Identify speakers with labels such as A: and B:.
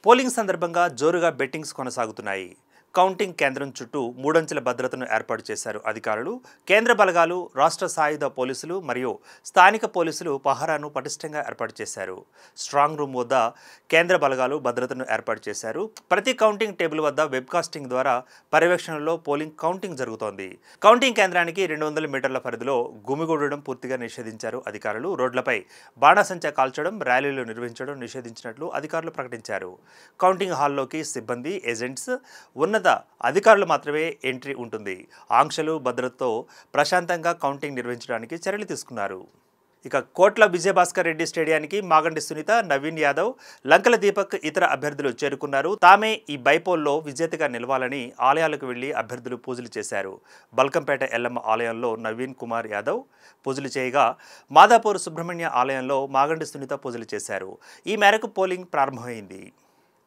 A: Polling సందర్భంగా జోరుగా bettings కొనసాగుతున్నాయి. కౌంటింగ్ కేంద్రం చుట్టూ మూడంచెల భద్రతను ఏర్పాటు చేశారు అధికారులు. కేంద్ర బలగాలు, రాష్ట్ర సాయుధ పోలీసులు మరియు స్థానిక పోలీసులు పహారాను పటిష్టంగా ఏర్పాటు చేశారు. స్ట్రాంగ్ రూమ్ వద్ద కేంద్ర బలగాలు భద్రతను ఏర్పాటు చేశారు. ప్రతి కౌంటింగ్ టేబుల్ వద్ద వెబ్కాస్టింగ్ ద్వారా పర్యవేక్షణలో పోలింగ్ కౌంటింగ్ జరుగుతోంది. కౌంటింగ్ కేంద్రానికి 200 మీటర్ల పరిధిలో గుమిగూడడం పూర్తిగా నిషేధించారు అధికారులు. రోడ్లపై బాణాసంచా కాల్చడం, ర్యాలీలు నిర్వహించడం నిషేధించినట్లు అధికారులు ప్రకటించారు. కౌంటింగ్ హాల్లోకి సిబ్బంది, ఏజెంట్స్, ఉన్నత అధికారులు మాత్రమే ఎంట్రీ ఉంటుంది. ఆంక్షలు, భద్రతతో ప్రశాంతంగా కౌంటింగ్ నిర్వహించడానికి చర్యలు తీసుకున్నారు. ఇక కోట్ల విజయభాస్కర్ రెడ్డి స్టేడియానికి మాగంటి సునీత, నవీన్ యాదవ్, లంకల దీపక్ ఇతర అభ్యర్థులు చేరుకున్నారు. తామే ఈ బైపోల్లో విజేతగా నిలవాలని ఆలయాలకు వెళ్లి అభ్యర్థులు పూజలు చేశారు. బల్కంపేట ఎల్లమ్మ ఆలయంలో నవీన్ కుమార్ యాదవ్ పూజలు చేయగా, మాదాపూర్ సుబ్రహ్మణ్య ఆలయంలో మాగంటి సునీత పూజలు చేశారు. ఈ మేరకు పోలింగ్ ప్రారంభమైంది.